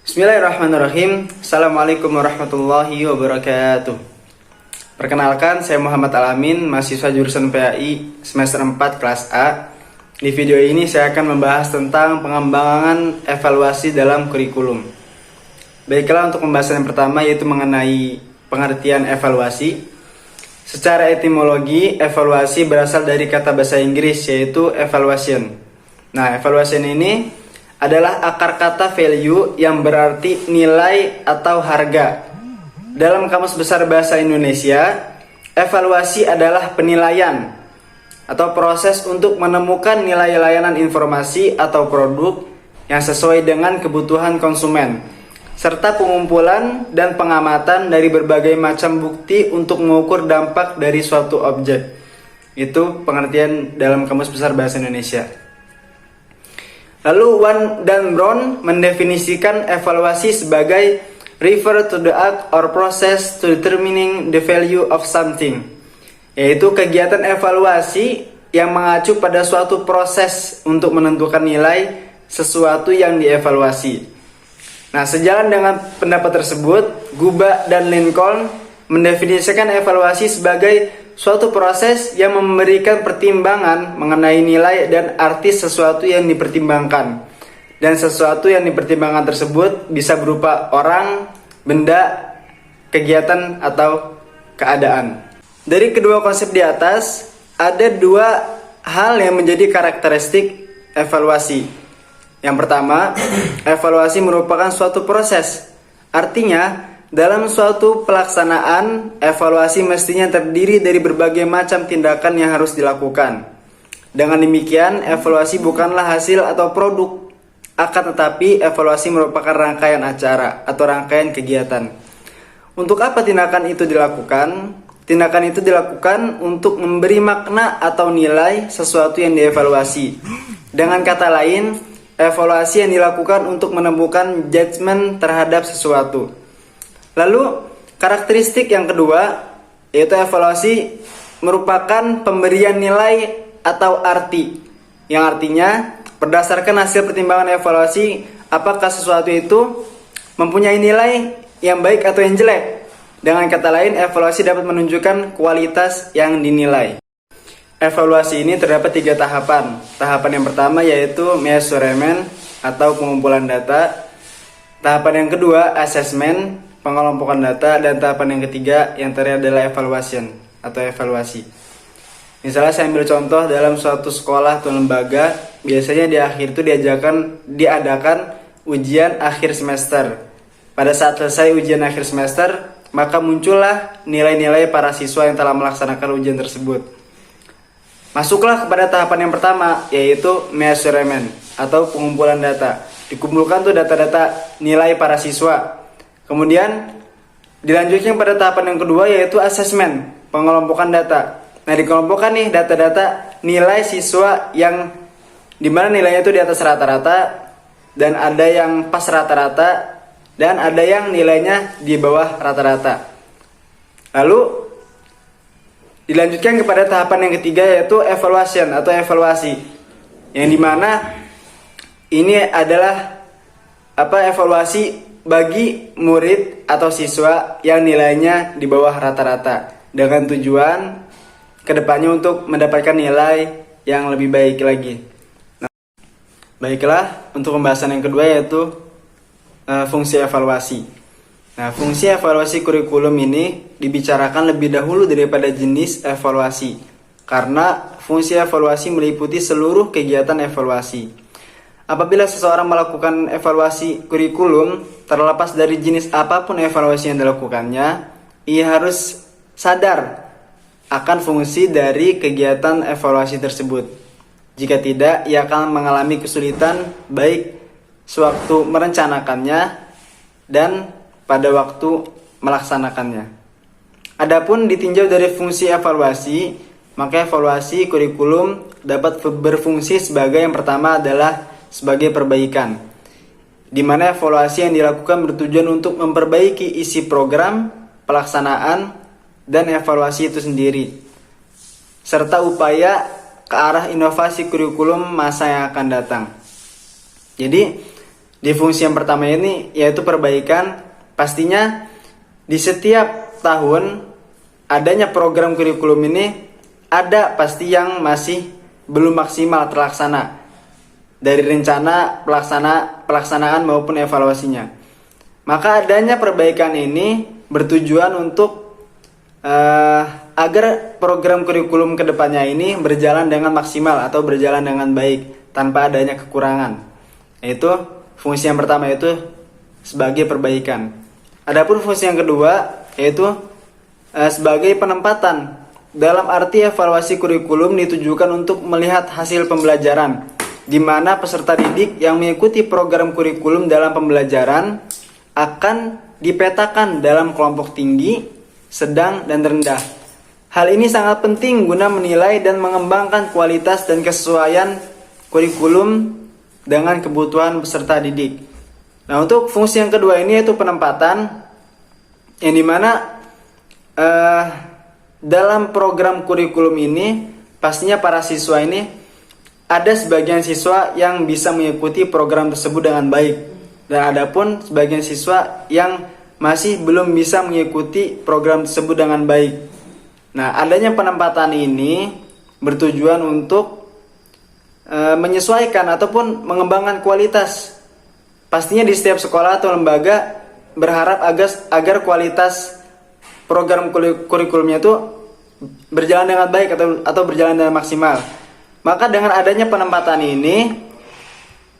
Bismillahirrahmanirrahim. Assalamualaikum warahmatullahi wabarakatuh. Perkenalkan, saya Muhammad Alamin, mahasiswa jurusan PAI semester 4 kelas A. Di video ini saya akan membahas tentang pengembangan evaluasi dalam kurikulum. Baiklah, untuk pembahasan yang pertama yaitu mengenai pengertian evaluasi. Secara etimologi, evaluasi berasal dari kata bahasa Inggris yaitu evaluation. Nah, evaluation ini adalah akar kata value yang berarti nilai atau harga. Dalam Kamus Besar Bahasa Indonesia, evaluasi adalah penilaian atau proses untuk menemukan nilai layanan informasi atau produk yang sesuai dengan kebutuhan konsumen, serta pengumpulan dan pengamatan dari berbagai macam bukti untuk mengukur dampak dari suatu objek. Itu pengertian dalam Kamus Besar Bahasa Indonesia. Lalu Wan dan Brown mendefinisikan evaluasi sebagai refer to the act or process to determining the value of something, yaitu kegiatan evaluasi yang mengacu pada suatu proses untuk menentukan nilai sesuatu yang dievaluasi. Nah, sejalan dengan pendapat tersebut, Guba dan Lincoln mendefinisikan evaluasi sebagai suatu proses yang memberikan pertimbangan mengenai nilai dan arti sesuatu yang dipertimbangkan. Dan sesuatu yang dipertimbangkan tersebut bisa berupa orang, benda, kegiatan, atau keadaan. Dari kedua konsep di atas, ada dua hal yang menjadi karakteristik evaluasi. Yang pertama, evaluasi merupakan suatu proses. Artinya, dalam suatu pelaksanaan, evaluasi mestinya terdiri dari berbagai macam tindakan yang harus dilakukan. Dengan demikian, evaluasi bukanlah hasil atau produk, akan tetapi evaluasi merupakan rangkaian acara atau rangkaian kegiatan. Untuk apa tindakan itu dilakukan? Tindakan itu dilakukan untuk memberi makna atau nilai sesuatu yang dievaluasi. Dengan kata lain, evaluasi yang dilakukan untuk menemukan judgement terhadap sesuatu. Lalu, karakteristik yang kedua, yaitu evaluasi merupakan pemberian nilai atau arti. Yang artinya, berdasarkan hasil pertimbangan evaluasi, apakah sesuatu itu mempunyai nilai yang baik atau yang jelek. Dengan kata lain, evaluasi dapat menunjukkan kualitas yang dinilai. Evaluasi ini terdapat 3 tahapan. Tahapan yang pertama yaitu measurement atau pengumpulan data. Tahapan yang kedua, assessment, pengelompokan data, dan tahapan yang ketiga yang terakhir adalah evaluation atau evaluasi. Misalnya saya ambil contoh dalam suatu sekolah atau lembaga, biasanya di akhir itu diadakan ujian akhir semester. Pada saat selesai ujian akhir semester, maka muncullah nilai-nilai para siswa yang telah melaksanakan ujian tersebut. Masuklah kepada tahapan yang pertama, yaitu measurement atau pengumpulan data. Dikumpulkan tuh data-data nilai para siswa. Kemudian dilanjutkan pada tahapan yang kedua yaitu assessment, pengelompokan data. Nah, dikelompokkan nih data-data nilai siswa yang dimana nilainya itu di atas rata-rata, dan ada yang pas rata-rata, dan ada yang nilainya di bawah rata-rata. Lalu dilanjutkan kepada tahapan yang ketiga yaitu evaluation atau evaluasi, yang dimana ini adalah evaluasi bagi murid atau siswa yang nilainya di bawah rata-rata, dengan tujuan kedepannya untuk mendapatkan nilai yang lebih baik lagi. Nah, baiklah, untuk pembahasan yang kedua yaitu fungsi evaluasi. Nah, fungsi evaluasi kurikulum ini dibicarakan lebih dahulu daripada jenis evaluasi, karena fungsi evaluasi meliputi seluruh kegiatan evaluasi. Apabila seseorang melakukan evaluasi kurikulum, terlepas dari jenis apapun evaluasi yang dilakukannya, ia harus sadar akan fungsi dari kegiatan evaluasi tersebut. Jika tidak, ia akan mengalami kesulitan baik sewaktu merencanakannya dan pada waktu melaksanakannya. Adapun ditinjau dari fungsi evaluasi, maka evaluasi kurikulum dapat berfungsi sebagai yang pertama adalah sebagai perbaikan, di mana evaluasi yang dilakukan bertujuan untuk memperbaiki isi program, pelaksanaan, dan evaluasi itu sendiri, serta upaya ke arah inovasi kurikulum masa yang akan datang. Jadi, Di fungsi yang pertama ini yaitu perbaikan, pastinya di setiap tahun adanya program kurikulum ini ada pasti yang masih belum maksimal terlaksana dari rencana pelaksanaan maupun evaluasinya. Maka adanya perbaikan ini bertujuan untuk agar program kurikulum kedepannya ini berjalan dengan maksimal atau berjalan dengan baik tanpa adanya kekurangan. Yaitu fungsi yang pertama itu sebagai perbaikan. Adapun fungsi yang kedua yaitu sebagai penempatan. Dalam arti evaluasi kurikulum ditujukan untuk melihat hasil pembelajaran, di mana peserta didik yang mengikuti program kurikulum dalam pembelajaran akan dipetakan dalam kelompok tinggi, sedang, dan rendah. Hal ini sangat penting guna menilai dan mengembangkan kualitas dan kesesuaian kurikulum dengan kebutuhan peserta didik. Nah, untuk fungsi yang kedua ini yaitu penempatan, yang dimana dalam program kurikulum ini pastinya para siswa ini ada sebagian siswa yang bisa mengikuti program tersebut dengan baik, dan ada pun sebagian siswa yang masih belum bisa mengikuti program tersebut dengan baik. Nah, adanya penempatan ini bertujuan untuk menyesuaikan ataupun mengembangkan kualitas. Pastinya di setiap sekolah atau lembaga berharap agar kualitas program kurikulumnya itu berjalan dengan baik atau berjalan dengan maksimal. Maka dengan adanya penempatan ini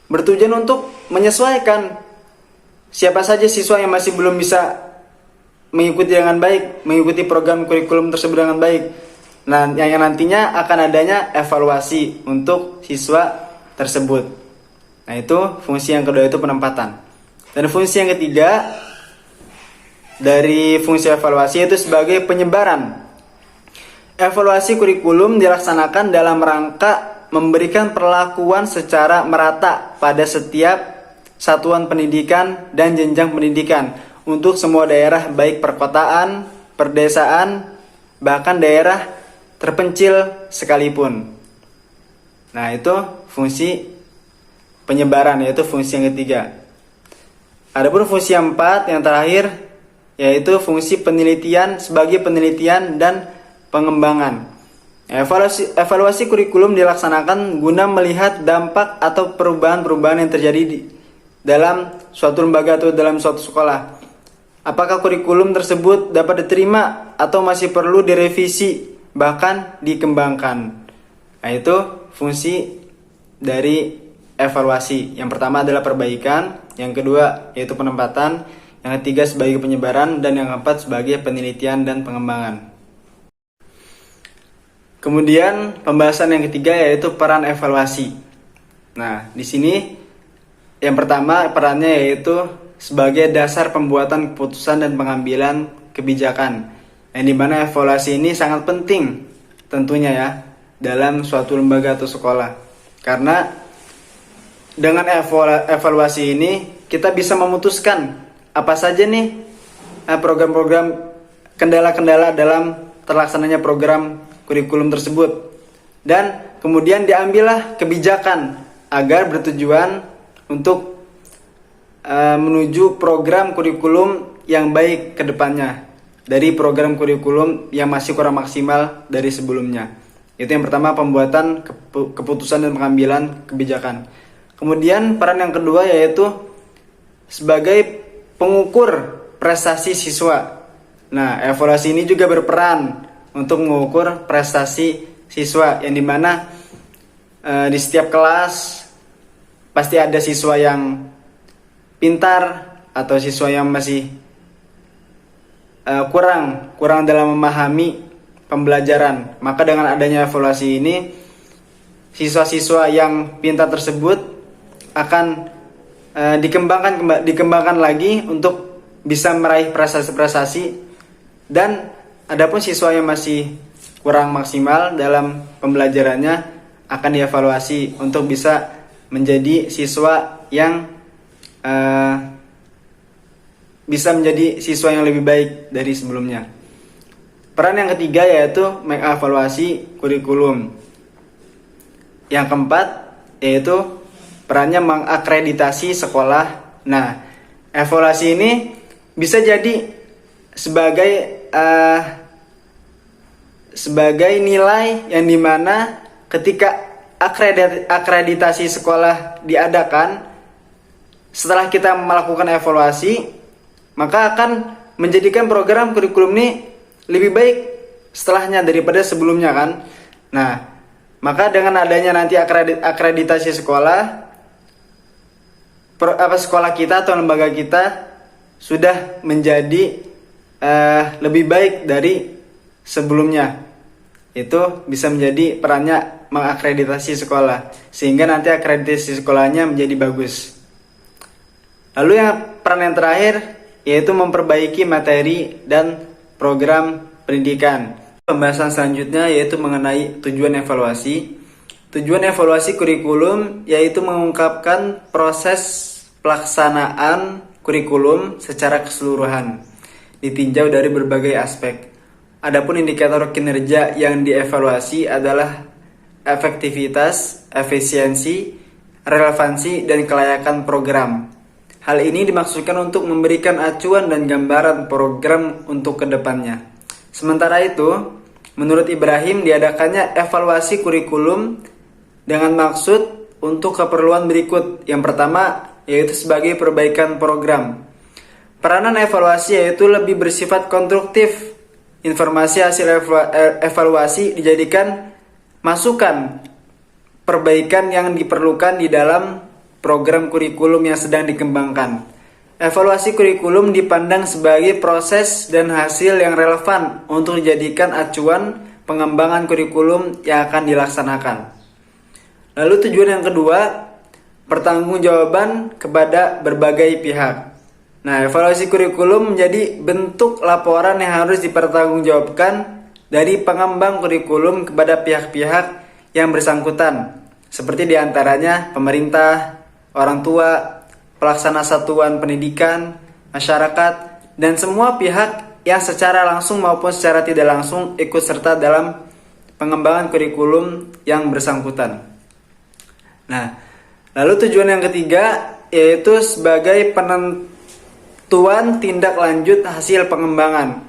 bertujuan untuk menyesuaikan siapa saja siswa yang masih belum bisa mengikuti dengan baik, mengikuti program kurikulum tersebut dengan baik. Nah, yang nantinya akan adanya evaluasi untuk siswa tersebut. Nah, itu fungsi yang kedua itu penempatan. Dan fungsi yang ketiga dari fungsi evaluasi itu sebagai penyebaran. Evaluasi kurikulum dilaksanakan dalam rangka memberikan perlakuan secara merata pada setiap satuan pendidikan dan jenjang pendidikan untuk semua daerah, baik perkotaan, perdesaan, bahkan daerah terpencil sekalipun. Nah, itu fungsi penyebaran, yaitu fungsi yang ketiga. Adapun fungsi yang keempat, yang terakhir, yaitu fungsi penelitian sebagai penelitian dan pengembangan. Evaluasi kurikulum dilaksanakan guna melihat dampak atau perubahan-perubahan yang terjadi dalam suatu lembaga atau dalam suatu sekolah. Apakah kurikulum tersebut dapat diterima atau masih perlu direvisi, bahkan dikembangkan. Nah, itu fungsi dari evaluasi. Yang pertama adalah perbaikan, yang kedua yaitu penempatan, yang ketiga sebagai penyebaran, dan yang keempat sebagai penelitian dan pengembangan. Kemudian pembahasan yang ketiga yaitu peran evaluasi. Nah, di sini yang pertama perannya yaitu sebagai dasar pembuatan keputusan dan pengambilan kebijakan. Yang dimana evaluasi ini sangat penting tentunya ya dalam suatu lembaga atau sekolah. Karena dengan evaluasi ini kita bisa memutuskan apa saja nih program-program, kendala-kendala dalam terlaksananya program kurikulum tersebut, dan kemudian diambillah kebijakan agar bertujuan untuk menuju program kurikulum yang baik ke depannya dari program kurikulum yang masih kurang maksimal dari sebelumnya. Itu yang pertama, pembuatan keputusan dan pengambilan kebijakan. Kemudian peran yang kedua yaitu sebagai pengukur prestasi siswa. Nah, evaluasi ini juga berperan untuk mengukur prestasi siswa, yang dimana di setiap kelas pasti ada siswa yang pintar atau siswa yang masih kurang dalam memahami pembelajaran. Maka dengan adanya evaluasi ini, siswa-siswa yang pintar tersebut akan dikembangkan lagi untuk bisa meraih prestasi-prestasi, dan adapun siswa yang masih kurang maksimal dalam pembelajarannya akan dievaluasi untuk bisa menjadi siswa yang bisa menjadi siswa yang lebih baik dari sebelumnya. Peran yang ketiga yaitu mengevaluasi kurikulum. Yang keempat yaitu perannya mengakreditasi sekolah. Nah, evaluasi ini bisa jadi sebagai nilai yang dimana ketika akreditasi sekolah diadakan, setelah kita melakukan evaluasi, maka akan menjadikan program kurikulum ini lebih baik setelahnya daripada sebelumnya kan. Nah, maka dengan adanya nanti akreditasi sekolah, sekolah kita atau lembaga kita sudah menjadi lebih baik dari sebelumnya. Itu bisa menjadi perannya mengakreditasi sekolah, sehingga nanti akreditasi sekolahnya menjadi bagus. Lalu peran yang terakhir yaitu memperbaiki materi dan program pendidikan. Pembahasan selanjutnya yaitu mengenai tujuan evaluasi. Tujuan evaluasi kurikulum yaitu mengungkapkan proses pelaksanaan kurikulum secara keseluruhan, ditinjau dari berbagai aspek. Adapun indikator kinerja yang dievaluasi adalah efektivitas, efisiensi, relevansi, dan kelayakan program. Hal ini dimaksudkan untuk memberikan acuan dan gambaran program untuk kedepannya. Sementara itu, menurut Ibrahim diadakannya evaluasi kurikulum dengan maksud untuk keperluan berikut. Yang pertama, yaitu sebagai perbaikan program. Peranan evaluasi yaitu lebih bersifat konstruktif. Informasi hasil evaluasi dijadikan masukan perbaikan yang diperlukan di dalam program kurikulum yang sedang dikembangkan. Evaluasi kurikulum dipandang sebagai proses dan hasil yang relevan untuk dijadikan acuan pengembangan kurikulum yang akan dilaksanakan. Lalu tujuan yang kedua, pertanggungjawaban kepada berbagai pihak. Nah, evaluasi kurikulum menjadi bentuk laporan yang harus dipertanggungjawabkan dari pengembang kurikulum kepada pihak-pihak yang bersangkutan, seperti diantaranya pemerintah, orang tua, pelaksana satuan pendidikan, masyarakat, dan semua pihak yang secara langsung maupun secara tidak langsung ikut serta dalam pengembangan kurikulum yang bersangkutan. Nah, lalu tujuan yang ketiga yaitu sebagai penentuan tindak lanjut hasil pengembangan.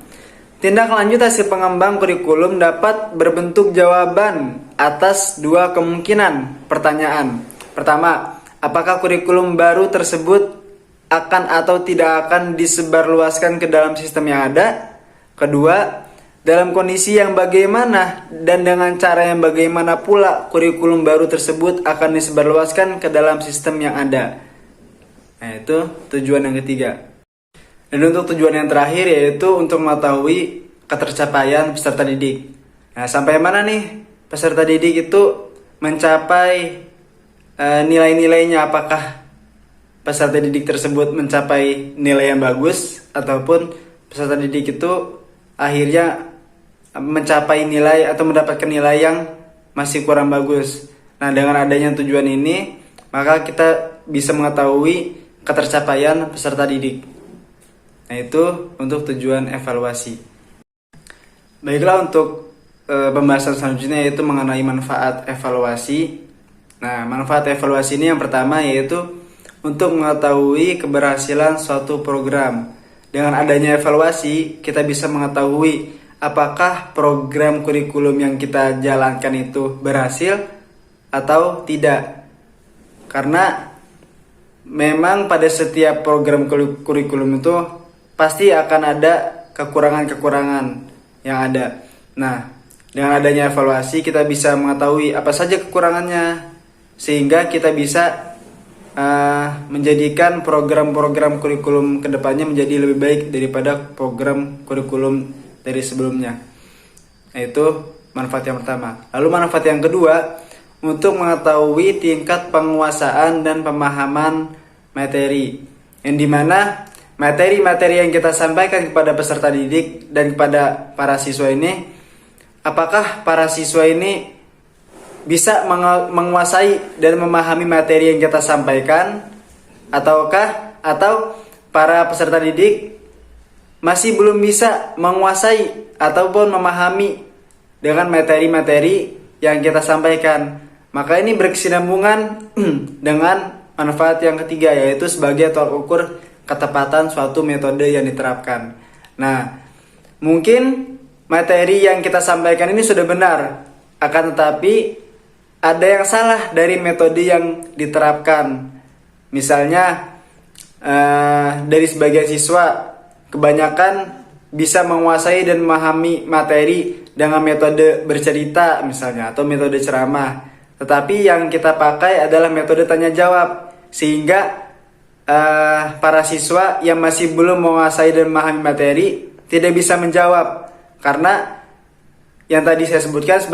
Tindak lanjut hasil pengembang kurikulum dapat berbentuk jawaban atas dua kemungkinan pertanyaan. Pertama, apakah kurikulum baru tersebut akan atau tidak akan disebarluaskan ke dalam sistem yang ada? Kedua, dalam kondisi yang bagaimana dan dengan cara yang bagaimana pula kurikulum baru tersebut akan disebarluaskan ke dalam sistem yang ada. Nah, itu tujuan yang ketiga. Dan untuk tujuan yang terakhir yaitu untuk mengetahui ketercapaian peserta didik. Nah, sampai mana nih peserta didik itu mencapai nilai-nilainya, apakah peserta didik tersebut mencapai nilai yang bagus ataupun peserta didik itu akhirnya mencapai nilai atau mendapatkan nilai yang masih kurang bagus. Nah, dengan adanya tujuan ini, maka kita bisa mengetahui ketercapaian peserta didik. Nah, itu untuk tujuan evaluasi. Baiklah, untuk pembahasan selanjutnya yaitu mengenai manfaat evaluasi. Nah, manfaat evaluasi ini yang pertama yaitu untuk mengetahui keberhasilan suatu program. Dengan adanya evaluasi, kita bisa mengetahui apakah program kurikulum yang kita jalankan itu berhasil atau tidak. Karena memang pada setiap program kurikulum itu pasti akan ada kekurangan-kekurangan yang ada. Nah, dengan adanya evaluasi kita bisa mengetahui apa saja kekurangannya, sehingga kita bisa menjadikan program-program kurikulum kedepannya menjadi lebih baik daripada program kurikulum dari sebelumnya. Nah, itu manfaat yang pertama. Lalu manfaat yang kedua, untuk mengetahui tingkat penguasaan dan pemahaman materi, yang dimana materi-materi yang kita sampaikan kepada peserta didik dan kepada para siswa ini, apakah para siswa ini bisa menguasai dan memahami materi yang kita sampaikan, atau para peserta didik masih belum bisa menguasai ataupun memahami dengan materi-materi yang kita sampaikan. Maka ini berkesinambungan dengan manfaat yang ketiga, yaitu sebagai tolak ukur ketepatan suatu metode yang diterapkan. Nah, mungkin materi yang kita sampaikan ini sudah benar, akan tetapi ada yang salah dari metode yang diterapkan. Misalnya dari sebagian siswa kebanyakan bisa menguasai dan memahami materi dengan metode bercerita misalnya, atau metode ceramah. Tetapi yang kita pakai adalah metode tanya jawab, sehingga para siswa yang masih belum menguasai dan memahami materi tidak bisa menjawab, karena yang tadi saya sebutkan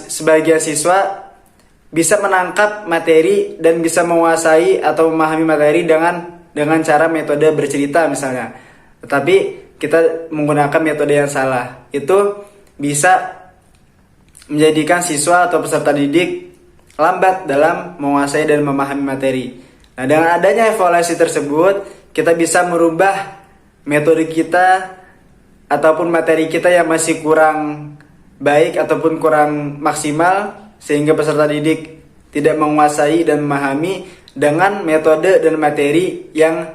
sebagian siswa bisa menangkap materi dan bisa menguasai atau memahami materi dengan cara metode bercerita misalnya. Tetapi kita menggunakan metode yang salah, itu bisa menjadikan siswa atau peserta didik lambat dalam menguasai dan memahami materi. Nah, dengan adanya evaluasi tersebut, kita bisa merubah metode kita ataupun materi kita yang masih kurang baik ataupun kurang maksimal, sehingga peserta didik tidak menguasai dan memahami, dengan metode dan materi yang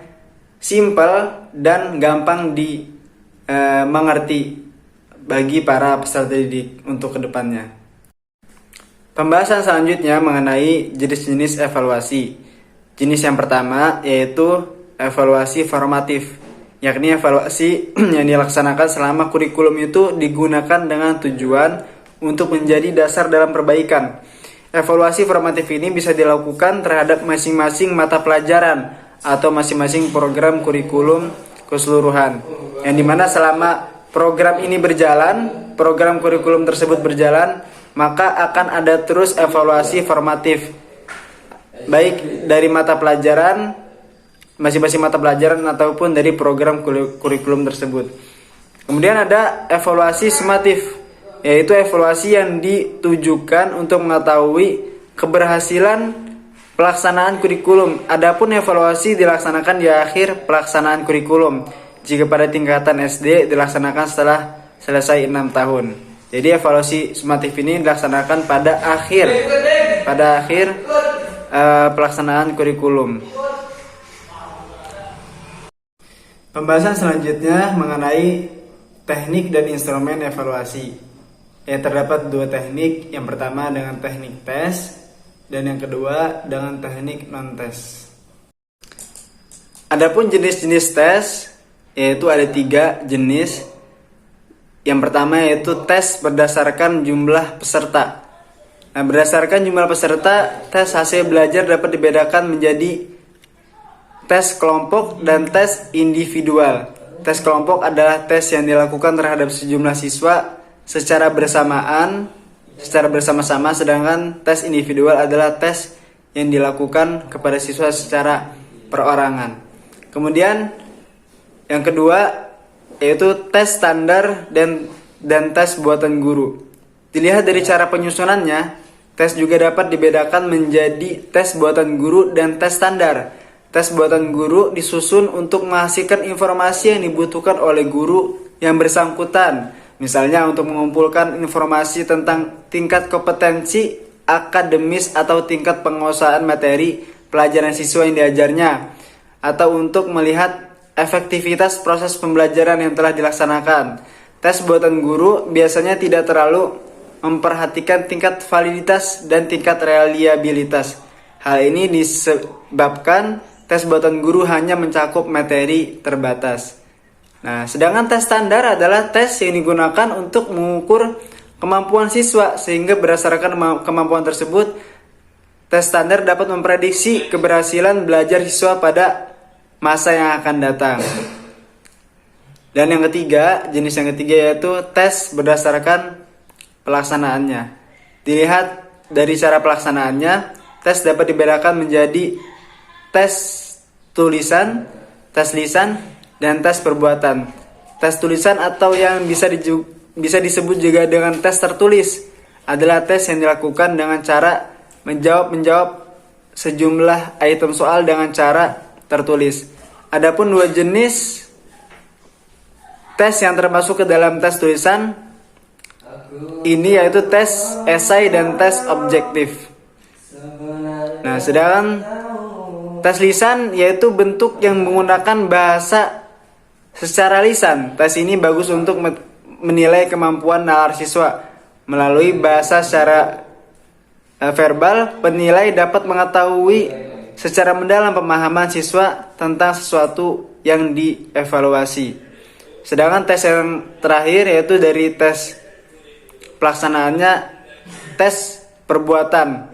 simpel dan gampang dimengerti bagi para peserta didik untuk kedepannya. Pembahasan selanjutnya mengenai jenis-jenis evaluasi. Jenis yang pertama yaitu evaluasi formatif, yakni evaluasi yang dilaksanakan selama kurikulum itu digunakan dengan tujuan untuk menjadi dasar dalam perbaikan. Evaluasi formatif ini bisa dilakukan terhadap masing-masing mata pelajaran atau masing-masing program kurikulum keseluruhan, yang dimana selama program ini berjalan, program kurikulum tersebut berjalan, maka akan ada terus evaluasi formatif, baik dari mata pelajaran, masing-masing mata pelajaran ataupun dari program kurikulum tersebut. Kemudian ada evaluasi sumatif, yaitu evaluasi yang ditujukan untuk mengetahui keberhasilan pelaksanaan kurikulum. Adapun evaluasi dilaksanakan di akhir pelaksanaan kurikulum, jika pada tingkatan SD dilaksanakan setelah selesai 6 tahun. Jadi evaluasi sumatif ini dilaksanakan pada akhir pelaksanaan kurikulum. Pembahasan selanjutnya mengenai teknik dan instrumen evaluasi. Terdapat dua teknik, yang pertama dengan teknik tes dan yang kedua dengan teknik non-tes. Adapun jenis-jenis tes, yaitu ada 3 jenis. Yang pertama yaitu tes berdasarkan jumlah peserta. Nah, berdasarkan jumlah peserta, tes hasil belajar dapat dibedakan menjadi tes kelompok dan tes individual. Tes kelompok adalah tes yang dilakukan terhadap sejumlah siswa secara bersama-sama, sedangkan tes individual adalah tes yang dilakukan kepada siswa secara perorangan. Kemudian yang kedua yaitu tes standar dan tes buatan guru. Dilihat dari cara penyusunannya, tes juga dapat dibedakan menjadi tes buatan guru dan tes standar. Tes buatan guru disusun untuk menghasilkan informasi yang dibutuhkan oleh guru yang bersangkutan. Misalnya untuk mengumpulkan informasi tentang tingkat kompetensi akademis atau tingkat penguasaan materi pelajaran siswa yang diajarnya, atau untuk melihat efektivitas proses pembelajaran yang telah dilaksanakan. Tes buatan guru biasanya tidak terlalu memperhatikan tingkat validitas dan tingkat reliabilitas. Hal ini disebabkan tes buatan guru hanya mencakup materi terbatas. Nah, sedangkan tes standar adalah tes yang digunakan untuk mengukur kemampuan siswa, sehingga berdasarkan kemampuan tersebut, tes standar dapat memprediksi keberhasilan belajar siswa pada masa yang akan datang. Dan yang ketiga, jenis yang ketiga yaitu tes berdasarkan pelaksanaannya. Dilihat dari cara pelaksanaannya, tes dapat dibedakan menjadi tes tulisan, tes lisan, dan tes perbuatan. Tes tulisan atau yang bisa disebut juga dengan tes tertulis adalah tes yang dilakukan dengan cara menjawab sejumlah item soal dengan cara tertulis. Adapun dua jenis tes yang termasuk ke dalam tes tulisan ini yaitu tes esai dan tes objektif. Nah, sedangkan tes lisan yaitu bentuk yang menggunakan bahasa secara lisan. Tes ini bagus untuk menilai kemampuan nalar siswa. Melalui bahasa secara verbal, penilai dapat mengetahui secara mendalam pemahaman siswa tentang sesuatu yang dievaluasi. Sedangkan tes yang terakhir yaitu dari tes pelaksanaannya, tes perbuatan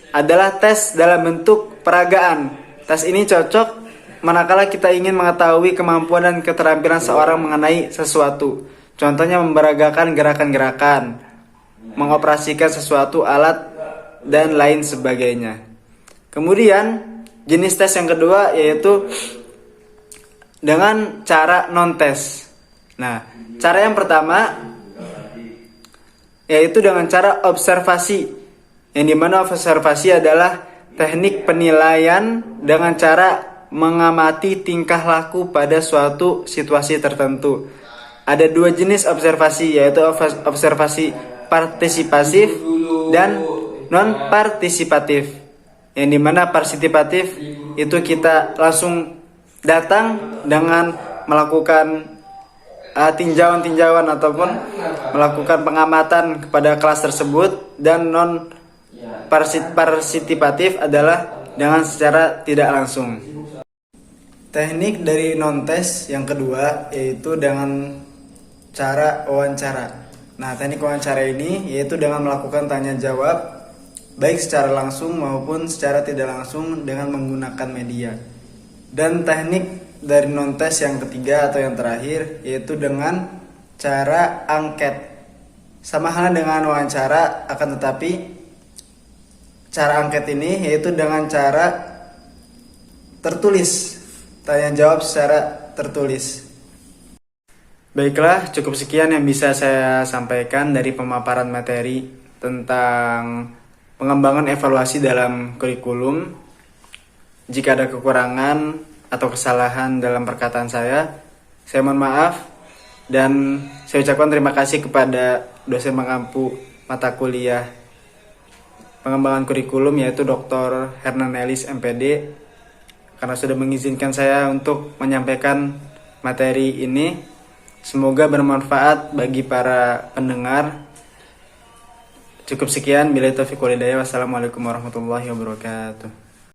adalah tes dalam bentuk peragaan. Tes ini cocok manakala kita ingin mengetahui kemampuan dan keterampilan seorang mengenai sesuatu. Contohnya memberagakan gerakan-gerakan, mengoperasikan sesuatu alat, dan lain sebagainya. Kemudian jenis tes yang kedua yaitu dengan cara non-tes. Nah, cara yang pertama yaitu dengan cara observasi, yang dimana observasi adalah teknik penilaian dengan cara mengamati tingkah laku pada suatu situasi tertentu. Ada dua jenis observasi, yaitu observasi partisipatif dan non-partisipatif. Yang dimana partisipatif itu kita langsung datang dengan melakukan tinjauan ataupun melakukan pengamatan kepada kelas tersebut, dan non partisipatif adalah dengan secara tidak langsung. Teknik dari non-tes yang kedua yaitu dengan cara wawancara. Nah, teknik wawancara ini yaitu dengan melakukan tanya jawab baik secara langsung maupun secara tidak langsung dengan menggunakan media. Dan teknik dari non-tes yang ketiga atau yang terakhir yaitu dengan cara angket. Sama halnya dengan wawancara, akan tetapi cara angket ini yaitu dengan cara tertulis, tanya jawab secara tertulis. Baiklah, cukup sekian yang bisa saya sampaikan dari pemaparan materi tentang pengembangan evaluasi dalam kurikulum. Jika ada kekurangan atau kesalahan dalam perkataan saya mohon maaf, dan saya ucapkan terima kasih kepada dosen pengampu mata kuliah pengembangan kurikulum yaitu Dr. Hernan Elis MPD karena sudah mengizinkan saya untuk menyampaikan materi ini. Semoga bermanfaat bagi para pendengar. Cukup sekian, billahi taufiq wal hidayah. Wassalamualaikum warahmatullahi wabarakatuh.